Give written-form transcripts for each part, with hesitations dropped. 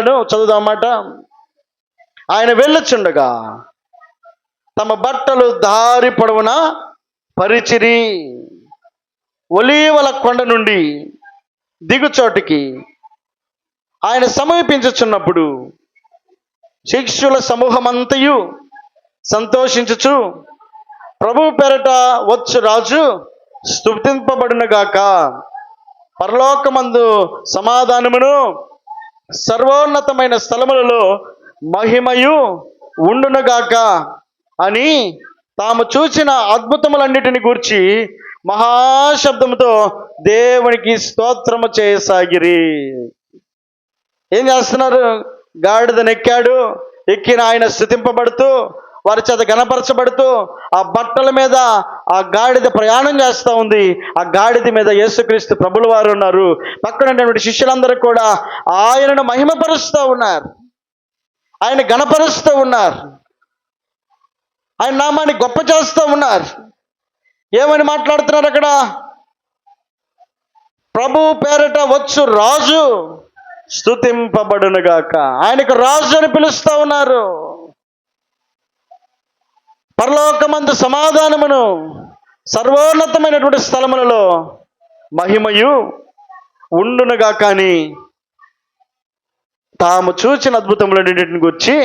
మాటలను చదువుదాం మాట. ఆయన వెళ్ళుచుండగా తమ బట్టలు దారి పొడవున పరిచిరి. ఒలీవల కొండ నుండి దిగుచోటికి ఆయన సమీపించుచున్నప్పుడు శిష్యుల సమూహమంతయు సంతోషించుచు, ప్రభు పేరట వచ్చు రాజు స్తుతింపబడునుగాక, పరలోకమందు సమాధానమును, సర్వోన్నతమైన స్థలములలో మహిమయు ఉండునుగాక అని తాము చూసిన అద్భుతములన్నిటిని గూర్చి మహాశబ్దముతో దేవునికి స్తోత్రము చేయసాగిరి. ఏం చేస్తున్నారు? గాడిదనెక్కాడు, ఎక్కిన ఆయన స్తుతింపబడుతూ, వారి చేత గణపరచబడుతూ, ఆ బట్టల మీద ఆ గాడిద ప్రయాణం చేస్తూ ఉంది. ఆ గాడిద మీద యేసుక్రీస్తు ప్రభుల వారు ఉన్నారు. పక్కన ఉన్నటువంటి శిష్యులందరూ కూడా ఆయనను మహిమపరుస్తూ ఉన్నారు, ఆయన గణపరుస్తూ ఉన్నారు, ఆయన నామాన్ని గొప్ప చేస్తూ ఉన్నారు. ఏమని మాట్లాడుతున్నారు అక్కడ? ప్రభు పేరట వచ్చు రాజు స్తుతింపబడునుగాక. ఆయనకు రాజు అని పిలుస్తూ ఉన్నారు. పరలోకమందు సమాధానమును, సర్వోన్నతమైనటువంటి స్థలములలో మహిమయు ఉండునుగాక అని తాము చూచిన అద్భుతములన్నింటిని గురించి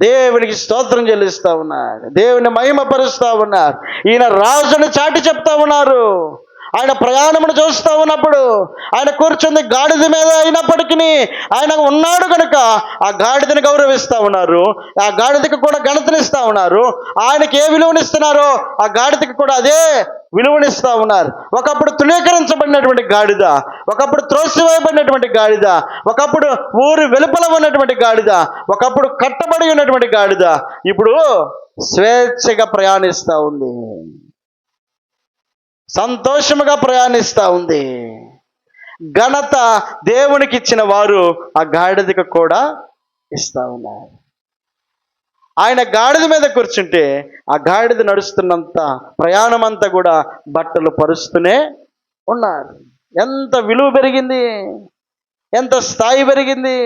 దేవునికి స్తోత్రం చెల్లిస్తూ ఉన్నారు, దేవుని మహిమపరుస్తూ ఉన్నారు. ఈయన రాజుని చాటి చెప్తా ఉన్నారు. ఆయన ప్రయాణమును చూస్తూ ఉన్నప్పుడు ఆయన కూర్చుంది గాడిద మీద అయినప్పటికీ ఆయన ఉన్నాడు కనుక ఆ గాడిదని గౌరవిస్తూ ఉన్నారు, ఆ గాడిదకి కూడా ఘనతనిస్తూ ఉన్నారు. ఆయనకి ఏ విలువనిస్తున్నారో ఆ గాడిదకి కూడా అదే విలువనిస్తూ ఉన్నారు. ఒకప్పుడు తృణీకరించబడినటువంటి గాడిద, ఒకప్పుడు త్రోసివేయబడినటువంటి గాడిద, ఒకప్పుడు ఊరి వెలుపల ఉన్నటువంటి గాడిద, ఒకప్పుడు కట్టబడి ఉన్నటువంటి గాడిద ఇప్పుడు స్వేచ్ఛగా ప్రయాణిస్తూ ఉంది, సంతోషముగా ప్రయాణిస్తూ ఉంది. ఘనత దేవునికి ఇచ్చిన వారు ఆ గాడిదకు కూడా ఇస్తూ ఉన్నారు. ఆయన గాడిద మీద కూర్చుంటే ఆ గాడిద నడుస్తున్నంత ప్రయాణం అంతా కూడా బట్టలు పరుస్తూనే ఉన్నారు. ఎంత విలువ పెరిగింది, ఎంత స్థాయి పెరిగింది,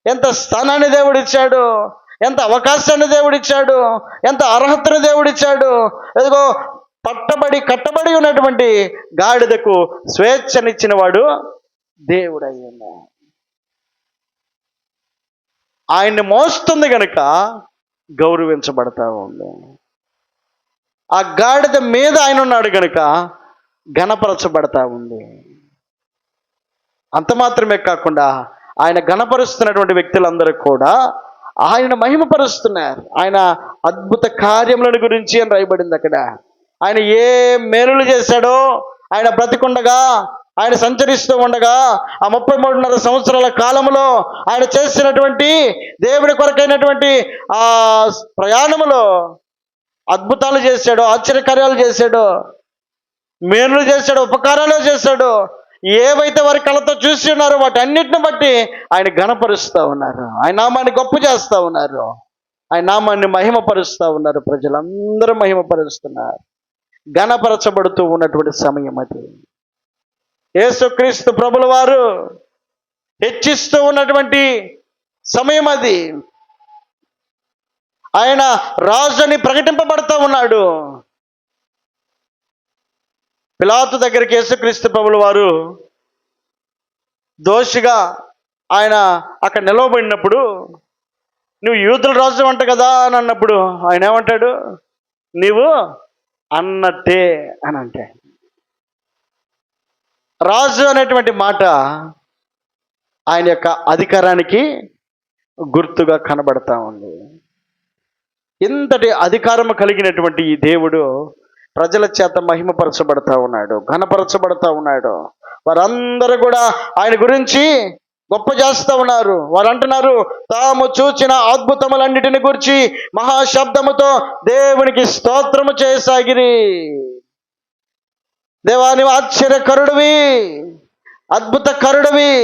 ఎంత స్థానాన్ని దేవుడిచ్చాడు, ఎంత అవకాశాన్ని దేవుడిచ్చాడు, ఎంత అర్హతను దేవుడిచ్చాడు. ఎదుగో కట్టబడి ఉన్నటువంటి గాడిదకు స్వేచ్ఛనిచ్చిన వాడు దేవుడయ్యా. ఆయన్ని మోస్తుంది గనుక గౌరవించబడతా ఉంది. ఆ గాడిద మీద ఆయన ఉన్నాడు గనుక ఘనపరచబడతా ఉంది. అంత మాత్రమే కాకుండా ఆయన ఘనపరుస్తున్నటువంటి వ్యక్తులందరూ కూడా ఆయన మహిమపరుస్తున్నారు. ఆయన అద్భుత కార్యములను గురించి అని రాయబడింది అక్కడ. ఆయన ఏ మేలులు చేశాడో, ఆయన బ్రతికుండగా, ఆయన సంచరిస్తూ ఉండగా ఆ 33.5 సంవత్సరాల కాలంలో ఆయన చేసినటువంటి దేవుడి కొరకైనటువంటి ఆ ప్రయాణములో అద్భుతాలు చేశాడు, ఆశ్చర్యకార్యాలు చేశాడు, మేలులు చేశాడు, ఉపకారాలు చేశాడు. ఏవైతే వారి కళ్ళతో చూసి ఉన్నారో వాటి అన్నిటిని బట్టి ఆయన ఘనపరుస్తూ ఉన్నారు, ఆయన నామాన్ని గొప్ప చేస్తూ ఉన్నారు, ఆయన నామాన్ని మహిమపరుస్తూ ఉన్నారు. ప్రజలందరూ మహిమపరుస్తున్నారు. ఘనపరచబడుతూ ఉన్నటువంటి సమయం అది. యేసుక్రీస్తు ప్రభుల వారు హెచ్చిస్తూ ఉన్నటువంటి సమయం అది. ఆయన రాజు అని ప్రకటింపబడుతూ ఉన్నాడు. పిలాతు దగ్గరికి యేసుక్రీస్తు ప్రభుల వారు దోషిగా ఆయన అక్కడ నిలవబడినప్పుడు, నువ్వు యూదుల రాజు అంట కదా అని అన్నప్పుడు ఆయన ఏమంటాడు? నీవు అన్నట్టే అని అంటే. రాజు అనేటువంటి మాట ఆయన యొక్క అధికారానికి గుర్తుగా కనబడతా ఉంది. ఇంతటి అధికారము కలిగినటువంటి ఈ దేవుడు ప్రజల చేత మహిమపరచబడతా ఉన్నాడు, ఘనపరచబడతా ఉన్నాడు. వారందరూ కూడా ఆయన గురించి గొప్ప చేస్తూ ఉన్నారు. వారు అంటున్నారు, తాము చూచిన అద్భుతములన్నిటిని గురించి మహాశబ్దముతో దేవునికి స్తోత్రము చేయసాగిరి. దేవా, నీవు ఆశ్చర్యకరుడివి, అద్భుతకరుడివి,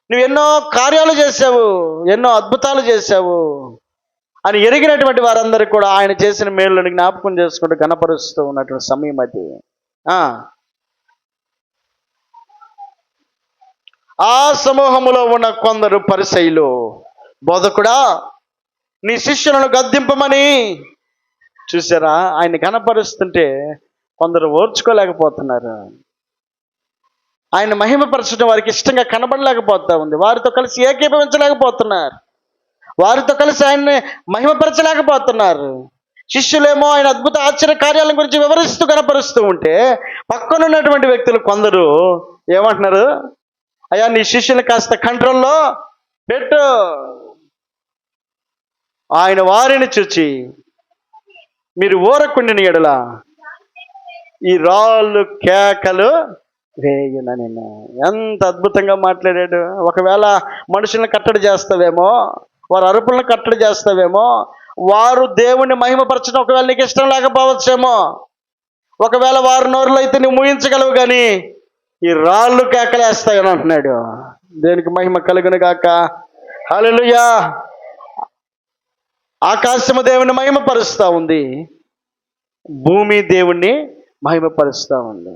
నువ్వు ఎన్నో కార్యాలు చేశావు, ఎన్నో అద్భుతాలు చేశావు అని ఎరిగినటువంటి వారందరూ కూడా ఆయన చేసిన మేలుని జ్ఞాపకం చేసుకుంటూ ఘనపరుస్తూ ఉన్నటువంటి సమయం అది. ఆ సమూహములో ఉన్న కొందరు పరిసయ్యులు, బోధకుడా నీ శిష్యులను గద్దింపమని. చూసారా, ఆయన కనపరుస్తుంటే కొందరు ఓర్చుకోలేకపోతున్నారు. ఆయన మహిమపరచడం వారికి ఇష్టంగా కనబడలేకపోతా ఉంది. వారితో కలిసి ఏకీభవించలేకపోతున్నారు. వారితో కలిసి ఆయన్ని మహిమపరచలేకపోతున్నారు. శిష్యులేమో ఆయన అద్భుత ఆశ్చర్య కార్యాల గురించి వివరిస్తూ కనపరుస్తూ ఉంటే, పక్కన ఉన్నటువంటి వ్యక్తులు కొందరు ఏమంటున్నారు? అయ్యా నీ శిష్యుని కాస్త కంట్రోల్లో పెట్టు. ఆయన వారిని చూచి, మీరు ఊరకుండిన ఎడల ఈ రాళ్ళు కేకలు వేయున. నేను ఎంత అద్భుతంగా మాట్లాడాడు. ఒకవేళ మనుషులను కట్టడి చేస్తావేమో, వారి అరుపులను కట్టడి చేస్తావేమో, వారు దేవుణ్ణి మహిమపరచడం ఒకవేళ నీకు ఇష్టం లేకపోవచ్చేమో, ఒకవేళ వారి నోరులో అయితే నువ్వు ముగించగలవు, కానీ ఈ రాళ్ళు కేకలేస్తాయని అంటున్నాడు. దేనికి మహిమ కలుగును గాక. హల్లెలూయా. ఆకాశము దేవుని మహిమపరుస్తూ ఉంది, భూమి దేవుణ్ణి మహిమపరుస్తూ ఉంది,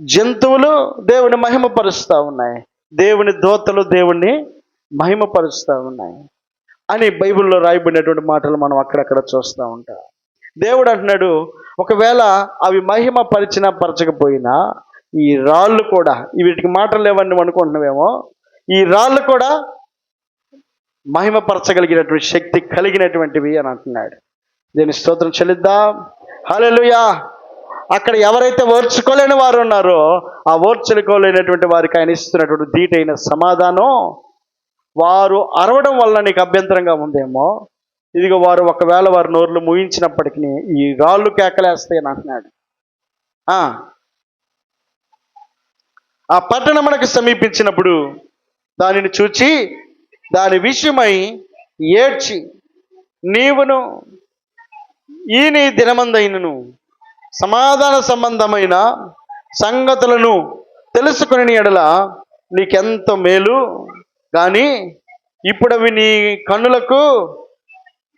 జంతువులు దేవుని మహిమపరుస్తూ ఉన్నాయి, దేవుని దూతలు దేవుణ్ణి మహిమపరుస్తూ ఉన్నాయి అని బైబిల్లో రాయబడినటువంటి మాటలు మనం అక్కడక్కడ చూస్తూ ఉంటాం. దేవుడు అంటున్నాడు, ఒకవేళ అవి మహిమ పరిచినా పరచకపోయినా ఈ రాళ్ళు కూడా, వీటికి మాటలు లేవని అనుకుంటున్నావేమో, ఈ రాళ్ళు కూడా మహిమపరచగలిగినటువంటి శక్తి కలిగినటువంటివి అని అంటున్నాడు. దీని స్తోత్రం చెల్లిద్దాం. హల్లెలూయా. అక్కడ ఎవరైతే ఓర్చుకోలేని వారు ఉన్నారో, ఆ ఓర్చుకోలేనటువంటి వారికి ఆయన ఇస్తున్నటువంటి ధీటైన సమాధానం, వారు అరవడం వల్ల నీకు అభ్యంతరంగా ఉందేమో, ఇదిగో వారు ఒకవేళ వారి నోర్లు ముయించినప్పటికీ ఈ రాళ్ళు కేకలేస్తాయని అంటున్నాడు. ఆ పట్టణమునకు సమీపించినప్పుడు దానిని చూచి దాని విషయమై ఏడ్చి, నీవును ఈ నీ దినమందైనను సమాధాన సంబంధమైన సంగతులను తెలుసుకుని ఎడల నీకెంత మేలు, కానీ ఇప్పుడు అవి నీ కన్నులకు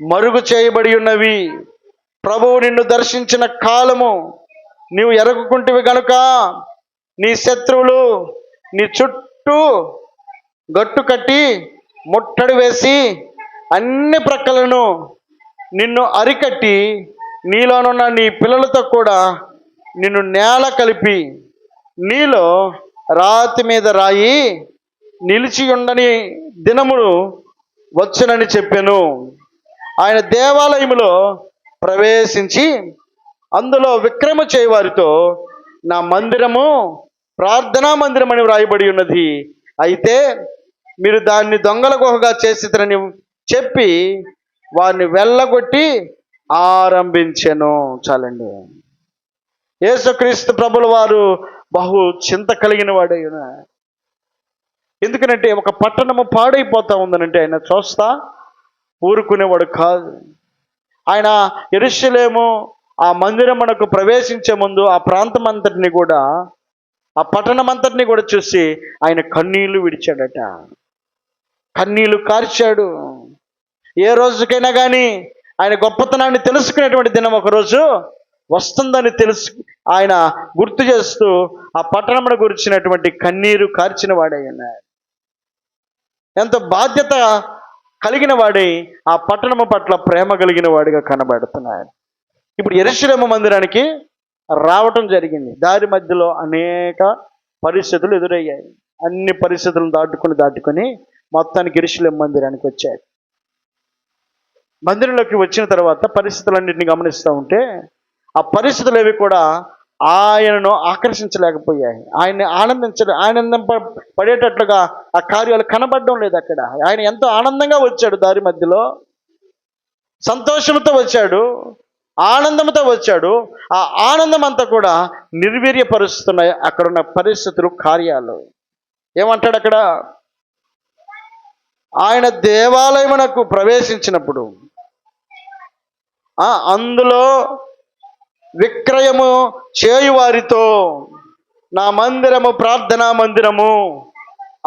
మరుగు చేయబడి ఉన్నవి. ప్రభువు నిన్ను దర్శించిన కాలము నీవు ఎరగుకుంటివి గనుక నీ శత్రువులు నీ చుట్టూ గట్టు కట్టి ముట్టడి వేసి అన్ని ప్రక్కలను నిన్ను అరికట్టి నీలోనున్న నీ పిల్లలతో కూడా నిన్ను నేల కలిపి నీలో రాతి మీద రాయి నిలిచి ఉండని దినములు వచ్చునని చెప్పాను. ఆయన దేవాలయములో ప్రవేశించి అందులో విక్రమ చేయవారితో నా మందిరము ప్రార్థనా మందిరం అని వ్రాయబడి ఉన్నది, అయితే మీరు దాన్ని దొంగల గుహగా చేసిరని చెప్పి వారిని వెళ్ళగొట్టి ఆరంభించెను. చాలండి. యేసుక్రీస్తు ప్రభుల వారు బహు చింత కలిగిన వాడై ఉన్నాడు. ఎందుకనంటే ఒక పట్టణము పాడైపోతా ఉందనంటే ఆయన చూస్తా ఊరుకునేవాడు కాదు. ఆయన యెరూషలేము ఆ మందిరమునకు ప్రవేశించే ముందు ఆ ప్రాంతం అంతటిని కూడా, ఆ పట్టణం అంతటిని కూడా చూసి ఆయన కన్నీళ్లు విడిచాడట, కన్నీళ్లు కార్చాడు. ఏ రోజుకైనా కానీ ఆయన గొప్పతనాన్ని తెలుసుకునేటువంటి దినం ఒకరోజు వస్తుందని తెలుసు ఆయన గుర్తు చేస్తూ ఆ పట్టణమును గురించినటువంటి కన్నీరు కార్చిన వాడై ఉన్నాడు. ఎంతో బాధ్యత కలిగిన వాడై ఆ పట్టణము పట్ల ప్రేమ కలిగిన వాడిగా కనబడుతున్నాడు. ఇప్పుడు యెరూషలేము మందిరానికి రావటం జరిగింది. దారి మధ్యలో అనేక పరిస్థితులు ఎదురయ్యాయి. అన్ని పరిస్థితులను దాటుకొని మొత్తానికి యెరూషలేము మందిరానికి వచ్చాడు. మందిరంలోకి వచ్చిన తర్వాత పరిస్థితులన్నింటినీ గమనిస్తూ ఉంటే ఆ పరిస్థితులు ఏవి కూడా ఆయనను ఆకర్షించలేకపోయాయి. ఆయన్ని ఆనందం పడేటట్లుగా ఆ కార్యాలు కనబడడం లేదు. అక్కడ ఆయన ఎంతో ఆనందంగా వచ్చాడు, దారి మధ్యలో సంతోషంతో వచ్చాడు, ఆనందంతో వచ్చాడు. ఆ ఆనందం అంతా కూడా నిర్వీర్యపరుస్తున్నాయి అక్కడున్న పరిస్థితులు, కార్యాలు. ఏమంటాడు అక్కడ? ఆయన దేవాలయమునకు ప్రవేశించినప్పుడు అందులో విక్రయము చేయువారితో నా మందిరము ప్రార్థనా మందిరము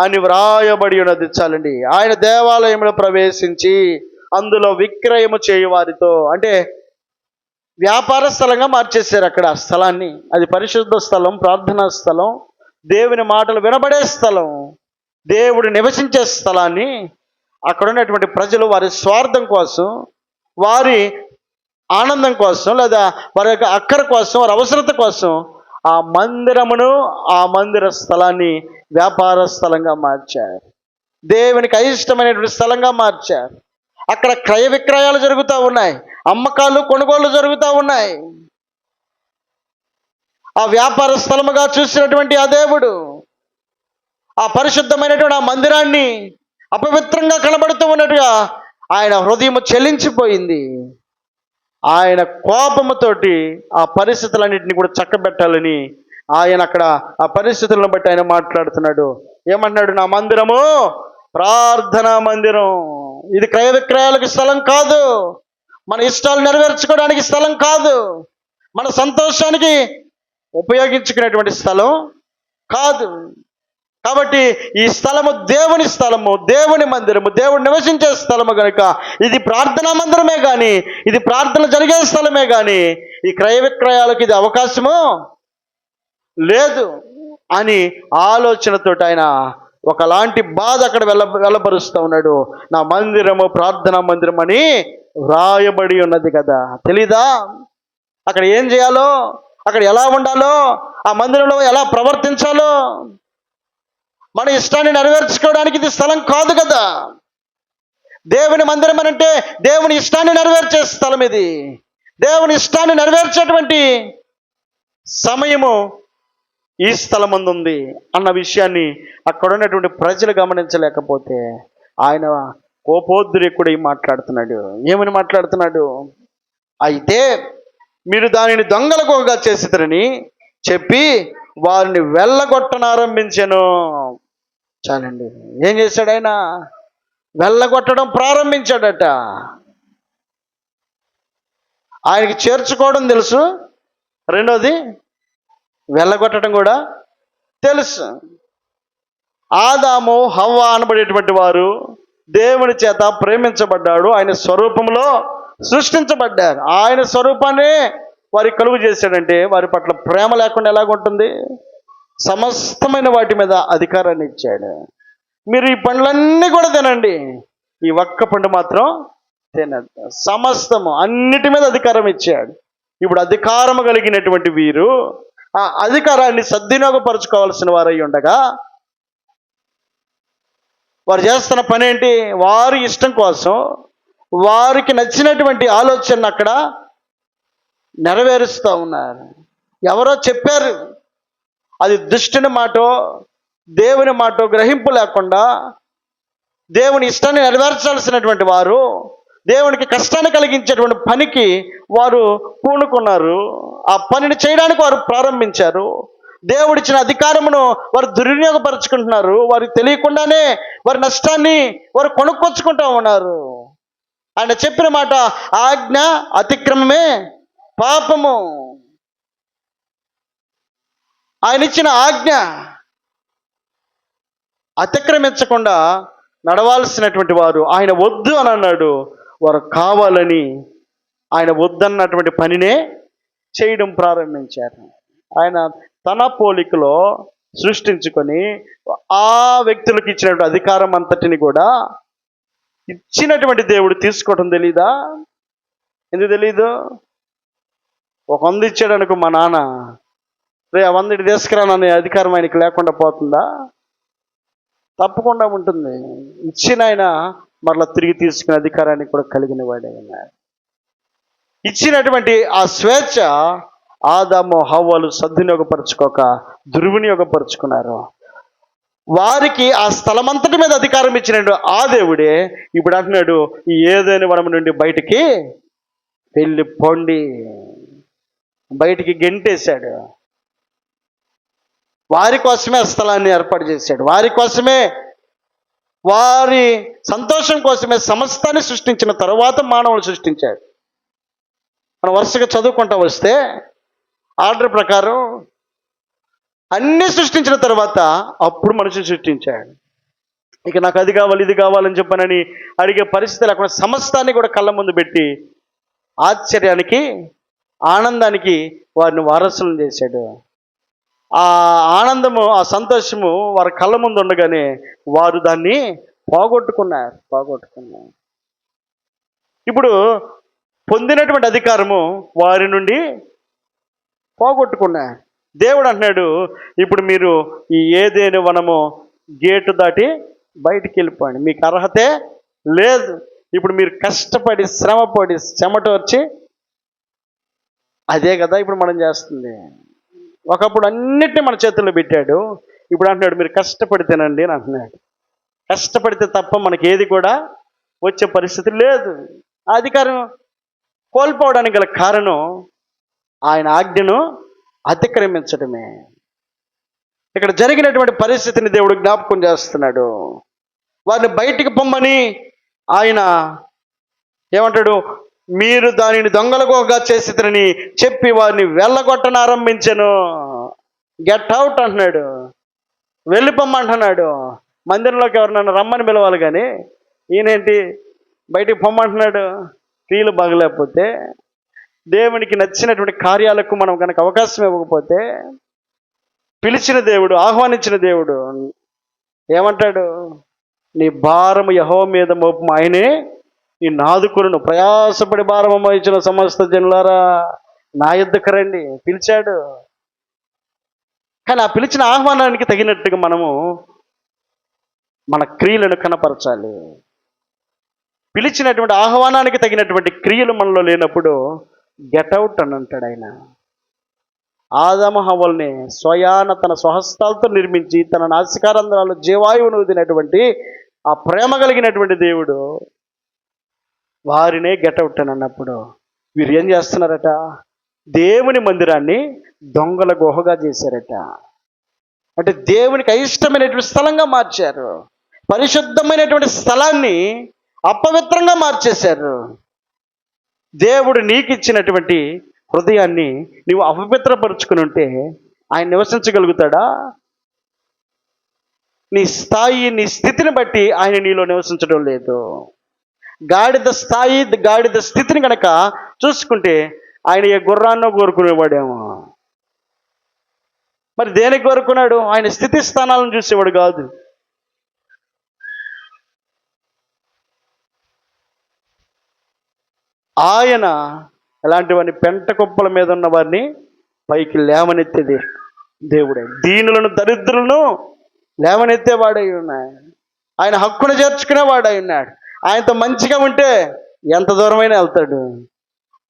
అని వ్రాయబడి ఉన్నది. చాలండి. ఆయన దేవాలయంలో ప్రవేశించి అందులో విక్రయము చేయువారితో, అంటే వ్యాపార స్థలంగా మార్చేశారు అక్కడ ఆ స్థలాన్ని. అది పరిశుద్ధ స్థలం, ప్రార్థనా స్థలం, దేవుని మాటలు వినబడే స్థలం. దేవుడు నివసించే స్థలాన్ని అక్కడ ఉన్నటువంటి ప్రజలు వారి స్వార్థం కోసం, వారి ఆనందం కోసం, లేదా వారి యొక్క అక్కర కోసం, వారి అవసరత కోసం ఆ మందిరమును, ఆ మందిర స్థలాన్ని వ్యాపార స్థలంగా మార్చారు. దేవునికి అయిష్టమైనటువంటి స్థలంగా మార్చారు. అక్కడ క్రయ విక్రయాలు జరుగుతూ ఉన్నాయి, అమ్మకాలు కొనుగోళ్లు జరుగుతూ ఉన్నాయి. ఆ వ్యాపార స్థలముగా చూసినటువంటి ఆ దేవుడు ఆ పరిశుద్ధమైనటువంటి ఆ మందిరాన్ని అపవిత్రంగా కనబడుతూ ఉన్నట్టుగా ఆయన హృదయం చెల్లించిపోయింది. ఆయన కోపముతోటి ఆ పరిస్థితులన్నింటినీ కూడా చక్కబెట్టాలని ఆయన అక్కడ ఆ పరిస్థితులను బట్టి ఆయన మాట్లాడుతున్నాడు. ఏమన్నాడు? నా మందిరము ప్రార్థనా మందిరం. ఇది క్రయ విక్రయాలకు స్థలం కాదు, మన ఇష్టాలు నెరవేర్చుకోవడానికి స్థలం కాదు, మన సంతోషానికి ఉపయోగించుకునేటువంటి స్థలం కాదు. కాబట్టి ఈ స్థలము దేవుని స్థలము, దేవుని మందిరము, దేవుడు నివసించే స్థలము కనుక ఇది ప్రార్థనా మందిరమే కానీ, ఇది ప్రార్థన జరిగే స్థలమే కానీ ఈ క్రయ విక్రయాలకు ఇది అవకాశము లేదు అని ఆలోచనతో ఆయన ఒకలాంటి బాధ అక్కడ వెళ్ళబరుస్తూ ఉన్నాడు. నా మందిరము ప్రార్థనా మందిరం అని వ్రాయబడి ఉన్నది కదా. తెలీదా అక్కడ ఏం చేయాలో, అక్కడ ఎలా ఉండాలో, ఆ మందిరంలో ఎలా ప్రవర్తించాలో? మన ఇష్టాన్ని నెరవేర్చుకోవడానికి ఇది స్థలం కాదు కదా. దేవుని మందిరం అని అంటే దేవుని ఇష్టాన్ని నెరవేర్చే స్థలం ఇది. దేవుని ఇష్టాన్ని నెరవేర్చేటువంటి సమయము ఈ స్థలం ఉంది అన్న విషయాన్ని అక్కడ ఉన్నటువంటి ప్రజలు గమనించలేకపోతే ఆయన కోపోద్రేకుడై మాట్లాడుతున్నాడు. ఏమని మాట్లాడుతున్నాడు? అయితే మీరు దానిని దొంగలకోగా చేసిరని చెప్పి వారిని వెళ్ళగొట్టనారంభించాను. చాలండి. ఏం చేశాడు ఆయన? వెళ్ళగొట్టడం ప్రారంభించాడట. ఆయనకి చేర్చుకోవడం తెలుసు, రెండోది వెళ్ళగొట్టడం కూడా తెలుసు. ఆదాము హవ్వ అనబడేటువంటి వారు దేవుని చేత ప్రేమించబడ్డాడు, ఆయన స్వరూపంలో సృష్టించబడ్డారు. ఆయన స్వరూపాన్ని వారికి కలుగు చేశాడంటే వారి పట్ల ప్రేమ లేకుండా ఎలాగుంటుంది? సమస్తమైన వాటి మీద అధికారాన్ని ఇచ్చాడు. మీరు ఈ పండ్లన్నీ కూడా తినండి, ఈ ఒక్క పండు మాత్రం తినద్దు. సమస్తము అన్నిటి మీద అధికారం ఇచ్చాడు. ఇప్పుడు అధికారము కలిగినటువంటి వీరు ఆ అధికారాన్ని సద్వినియోగపరచుకోవాల్సిన వారై ఉండగా వారు చేస్తున్న పని ఏంటి? వారి ఇష్టం కోసం, వారికి నచ్చినటువంటి ఆలోచన అక్కడ నెరవేరుస్తూ ఉన్నారు. ఎవరో చెప్పారు, అది దుష్టుని మాటో దేవుని మాటో గ్రహింపు లేకుండా దేవుని ఇష్టాన్ని నెరవేర్చాల్సినటువంటి వారు దేవునికి కష్టాన్ని కలిగించేటువంటి పనికి వారు పూనుకున్నారు. ఆ పనిని చేయడానికి వారు ప్రారంభించారు. దేవుడిచ్చిన అధికారమును వారు దుర్వినియోగపరుచుకుంటున్నారు. వారికి తెలియకుండానే వారి నష్టాన్ని వారు కొనుక్కొచ్చుకుంటూ ఉన్నారు. ఆయన చెప్పిన మాట ఆజ్ఞ అతిక్రమమే పాపము. ఆయన ఇచ్చిన ఆజ్ఞ అతిక్రమించకుండా నడవాల్సినటువంటి వారు ఆయన వద్దు అని అన్నాడు. వారు కావాలని ఆయన వద్దన్నటువంటి పనినే చేయడం ప్రారంభించారు. ఆయన తన పోలికలో సృష్టించుకొని ఆ వ్యక్తులకు ఇచ్చినటువంటి అధికారం అంతటిని కూడా ఇచ్చినటువంటి దేవుడు తీసుకోవడం తెలీదా? ఎందుకు తెలీదు? ఒక 100 ఇచ్చాడు అనుకో మా నాన్న, రే ఆ 100 తీసుకురాననే అధికారం ఆయనకి లేకుండా పోతుందా? తప్పకుండా ఉంటుంది. ఇచ్చిన ఆయన మరలా తిరిగి తీసుకునే అధికారాన్ని కూడా కలిగిన వాడే ఉన్నాడు. ఇచ్చినటువంటి ఆ స్వేచ్ఛ ఆదాము హవ్వలు సద్వినియోగపరచుకోక దుర్వినియోగపరుచుకున్నారు. వారికి ఆ స్థలమంతటి మీద అధికారం ఇచ్చినాడు ఆ దేవుడే ఇప్పుడు అంటున్నాడు, ఈ ఏదైనా వనం నుండి బయటికి వెళ్ళిపోండి. బయటికి గెంటేశాడు. వారి కోసమే ఆ స్థలాన్ని ఏర్పాటు చేశాడు. వారి కోసమే, వారి సంతోషం కోసమే సమస్తాన్ని సృష్టించిన తర్వాత మానవులు సృష్టించాడు. మనం వరుసగా చదువుకుంటూ వస్తే ఆర్డర్ ప్రకారం అన్నీ సృష్టించిన తర్వాత అప్పుడు మనిషిని సృష్టించాడు. ఇక నాకు అది కావాలి ఇది కావాలని చెప్పనని అడిగే పరిస్థితి లేకుండా సమస్తాన్ని కూడా కళ్ళ ముందు పెట్టి ఆశ్చర్యానికి ఆనందానికి వారిని వారసులను చేశాడు. ఆ ఆనందము, ఆ సంతోషము వారి కళ్ళ ముందు ఉండగానే వారు దాన్ని పోగొట్టుకున్నారు. ఇప్పుడు పొందినటువంటి అధికారము వారి నుండి పోగొట్టుకున్నారు. దేవుడు అంటున్నాడు, ఇప్పుడు మీరు ఈ ఏదేని వనము గేటు దాటి బయటికి వెళ్ళిపోండి, మీకు అర్హతే లేదు. ఇప్పుడు మీరు కష్టపడి శ్రమపడి చెమట వచ్చి, అదే కదా ఇప్పుడు మనం చేస్తుంది. ఒకప్పుడు అన్నిటిని మన చేతుల్లో పెట్టాడు, ఇప్పుడు అంటున్నాడు మీరు కష్టపడి తినండి అని అంటున్నాడు. కష్టపడితే తప్ప మనకి ఏది కూడా వచ్చే పరిస్థితి లేదు. ఆ అధికారం కోల్పోవడానికి గల కారణం ఆయన ఆజ్ఞను అతిక్రమించడమే. ఇక్కడ జరిగినటువంటి పరిస్థితిని దేవుడు జ్ఞాపకం చేస్తున్నాడు. వారిని బయటికి పొమ్మని ఆయన ఏమంటాడు, మీరు దానిని దొంగలగోగా చేసిరని చెప్పి వారిని వెళ్ళగొట్టనారంభించాను. గెట్ అవుట్ అంటున్నాడు, వెళ్ళిపోమ్మంటున్నాడు. మందిరంలోకి ఎవరినన్నా రమ్మని పిలవాలి, కానీ ఈయనేంటి బయటికి పొమ్మంటున్నాడు. క్రియలు బాగలేకపోతే, దేవునికి నచ్చినటువంటి కార్యాలకు మనం కనుక అవకాశం ఇవ్వకపోతే, పిలిచిన దేవుడు, ఆహ్వానించిన దేవుడు ఏమంటాడు, నీ భారము యెహోవా మీద మోపము, ఆయనే నీ నాదుకులను. ప్రయాసపడి భారము మోయించిన సమస్త జనులారా నా యొద్దకు రండి పిలిచాడు. కానీ ఆ పిలిచిన ఆహ్వానానికి తగినట్టుగా మనము మన క్రియలను కనపరచాలి. పిలిచినటువంటి ఆహ్వానానికి తగినటువంటి క్రియలు మనలో లేనప్పుడు గెట్అవుట్ అని అంటాడు ఆయన. ఆదాము హవ్వల్ని స్వయాన తన స్వహస్తాలతో నిర్మించి తన నాసికారంధ్రాలు జీవాయువును వదిలినటువంటి ఆ ప్రేమ కలిగినటువంటి దేవుడు వారినే గెట్అవుట్ అని అన్నప్పుడు వీరు ఏం చేస్తున్నారట, దేవుని మందిరాన్ని దొంగల గుహగా చేశారట. అంటే దేవునికి అయిష్టమైనటువంటి స్థలంగా మార్చారు. పరిశుద్ధమైనటువంటి స్థలాన్ని అపవిత్రంగా మార్చేశారు. దేవుడు నీకు ఇచ్చినటువంటి హృదయాన్ని నీవు అపవిత్రపరుచుకుని ఉంటే ఆయన నివసించగలుగుతాడా? నీ స్థాయి, నీ స్థితిని బట్టి ఆయన నీలో నివసించడం లేదు. గాడిద స్థాయి, గాడిద స్థితిని కనుక చూసుకుంటే ఆయన ఏ గుర్రాన్నో కోరుకునేవాడేమో. మరి దేనికి కోరుకున్నాడు? ఆయన స్థితి స్థానాలను చూసేవాడు కాదు. ఆయన ఎలాంటివన్నీ పెంట కుప్పల మీద ఉన్న వారిని పైకి లేవనెత్తేది దేవుడే. దీనులను, దరిద్రులను లేవనెత్తేవాడై ఉన్నాడు. ఆయన హక్కును చేర్చుకునేవాడై ఉన్నాడు. ఆయనతో మంచిగా ఉంటే ఎంత దూరమైనా వెళ్తాడు.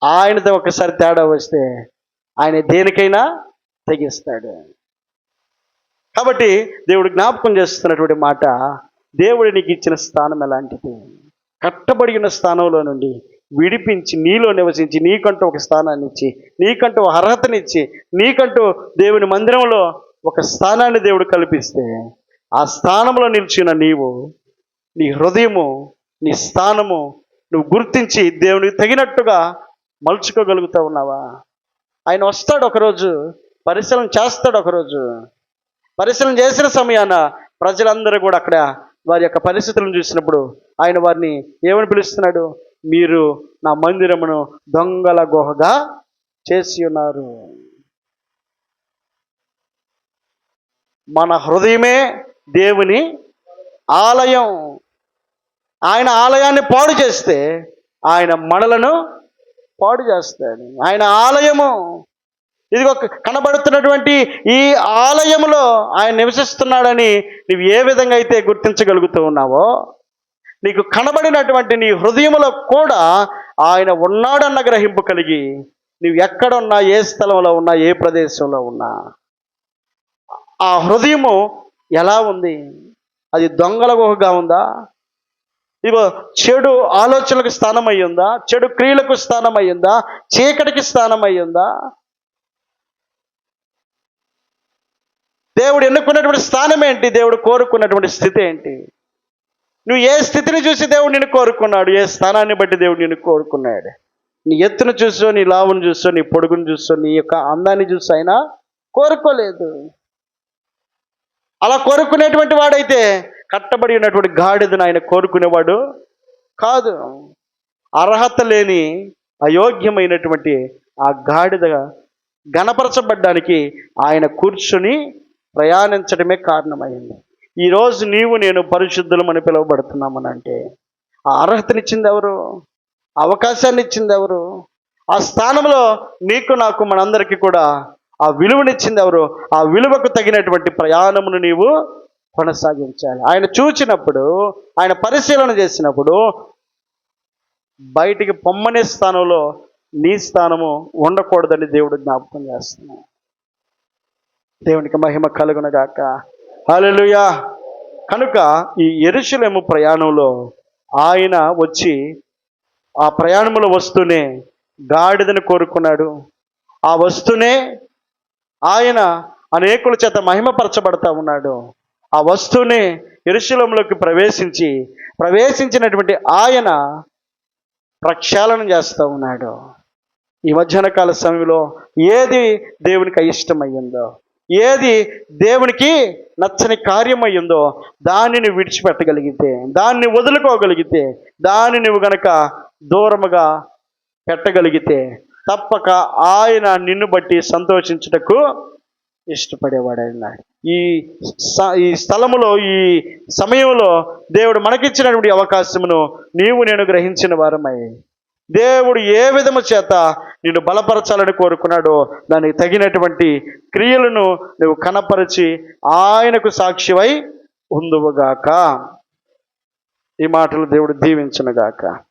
ఆయనతో ఒకసారి తేడా వస్తే ఆయన దేనికైనా తెగిస్తాడు. కాబట్టి దేవుడు జ్ఞాపకం చేస్తున్నటువంటి మాట, దేవుడు నీకు ఇచ్చిన స్థానం ఎలాంటిది? కట్టబడి ఉన్న స్థానంలో నుండి విడిపించి నీలో నివసించి నీకంటూ ఒక స్థానాన్ని ఇచ్చి, నీకంటూ ఒక అర్హతనిచ్చి, నీకంటూ దేవుని మందిరంలో ఒక స్థానాన్ని దేవుడు కల్పిస్తే, ఆ స్థానంలో నిలిచిన నీవు, నీ హృదయము, నీ స్థానము నువ్వు గుర్తించి దేవునికి తగినట్టుగా మలుచుకోగలుగుతా ఉన్నావా? ఆయన వస్తాడు ఒకరోజు, పరిశీలన చేస్తాడు ఒకరోజు. పరిశీలన చేసిన సమయాన ప్రజలందరూ కూడా అక్కడ వారి యొక్క పరిస్థితులను చూసినప్పుడు ఆయన వారిని ఏమని పిలుస్తున్నాడు? మీరు నా మందిరమును దొంగల గుహగా చేసి ఉన్నారు. మన హృదయమే దేవుని ఆలయం. ఆయన ఆలయాన్ని పాడు చేస్తే ఆయన మనలను పాడు చేస్తాడు. ఆయన ఆలయము, ఇదిగో కనబడుతున్నటువంటి ఈ ఆలయములో ఆయన నివసిస్తున్నాడని నువ్వు ఏ విధంగా అయితే గుర్తించగలుగుతూ ఉన్నావో, నీకు కనబడినటువంటి నీ హృదయములో కూడా ఆయన ఉన్నాడన్న గ్రహింపు కలిగి నువ్వు ఎక్కడున్నా, ఏ స్థలంలో ఉన్నా, ఏ ప్రదేశంలో ఉన్నా, ఆ హృదయము ఎలా ఉంది? అది దొంగల గుహగా ఉందా? ఇగో చెడు ఆలోచనలకు స్థానం అయ్యిందా? చెడు క్రియలకు స్థానం అయ్యిందా? చీకటికి స్థానం అయ్యిందా? దేవుడు ఎన్నుకున్నటువంటి స్థానం ఏంటి? దేవుడు కోరుకున్నటువంటి స్థితి ఏంటి? నువ్వు ఏ స్థితిని చూసి దేవుడు నిన్ను కోరుకున్నాడు? ఏ స్థానాన్ని బట్టి దేవుడు నిన్ను కోరుకున్నాడు? నీ ఎత్తును చూసో, నీ లావును చూసో, నీ పొడుగును చూసో, నీ యొక్క అందాన్ని చూసో ఆయన కోరుకోలేదు. అలా కోరుకునేటువంటి వాడైతే కట్టబడి ఉన్నటువంటి గాడిదను ఆయన కోరుకునేవాడు కాదు. అర్హత లేని అయోగ్యమైనటువంటి ఆ గాడిద గణపరచబడ్డానికి ఆయన కూర్చుని ప్రయాణించడమే కారణమైంది. ఈరోజు నీవు నేను పరిశుద్ధులమని పిలువబడుతున్నామనంటే ఆ అర్హతనిచ్చింది ఎవరు? అవకాశాన్ని ఇచ్చింది ఎవరు? ఆ స్థానంలో నీకు నాకు మనందరికీ కూడా ఆ విలువనిచ్చింది ఎవరు? ఆ విలువకు తగినటువంటి ప్రయాణమును నీవు కొనసాగించాలి. ఆయన చూచినప్పుడు, ఆయన పరిశీలన చేసినప్పుడు బయటికి పొమ్మనే స్థానంలో నీ స్థానము ఉండకూడదని దేవుడు జ్ఞాపకం చేస్తున్నాడు. దేవునికి మహిమ కలుగునగాక. హల్లెలూయా. కనుక ఈ యెరూషలేము ప్రయాణంలో ఆయన వచ్చి ఆ ప్రయాణంలో వస్తూనే గాడిదను కోరుకున్నాడు. ఆ వస్తూనే ఆయన అనేకుల చేత మహిమపరచబడతా ఉన్నాడు. ఆ వస్తూనే యెరూషలేములోకి ప్రవేశించినటువంటి ఆయన ప్రక్షాళన చేస్తూ ఉన్నాడు. ఈ మధ్యాహ్న కాల సమయంలో ఏది దేవునికి అయిష్టమయ్యిందో, ఏది దేవునికి నచ్చని కార్యమయ్యిందో దానిని విడిచిపెట్టగలిగితే, దాన్ని వదులుకోగలిగితే, దాన్ని నువ్వు గనక దూరముగా పెట్టగలిగితే తప్పక ఆయన నిన్ను బట్టి సంతోషించుటకు ఇష్టపడేవాడన్నాడు. ఈ స్థలములో, ఈ సమయంలో దేవుడు మనకిచ్చినటువంటి అవకాశమును నీవు నేను గ్రహించిన వారమై దేవుడు ఏ విధము చేత నిన్ను బలపరచాలని కోరుకున్నాడో దానికి తగినటువంటి క్రియలను నువ్వు కనపరిచి ఆయనకు సాక్షివై ఉందువుగాక. ఈ మాటలు దేవుడు దీవించునుగాక.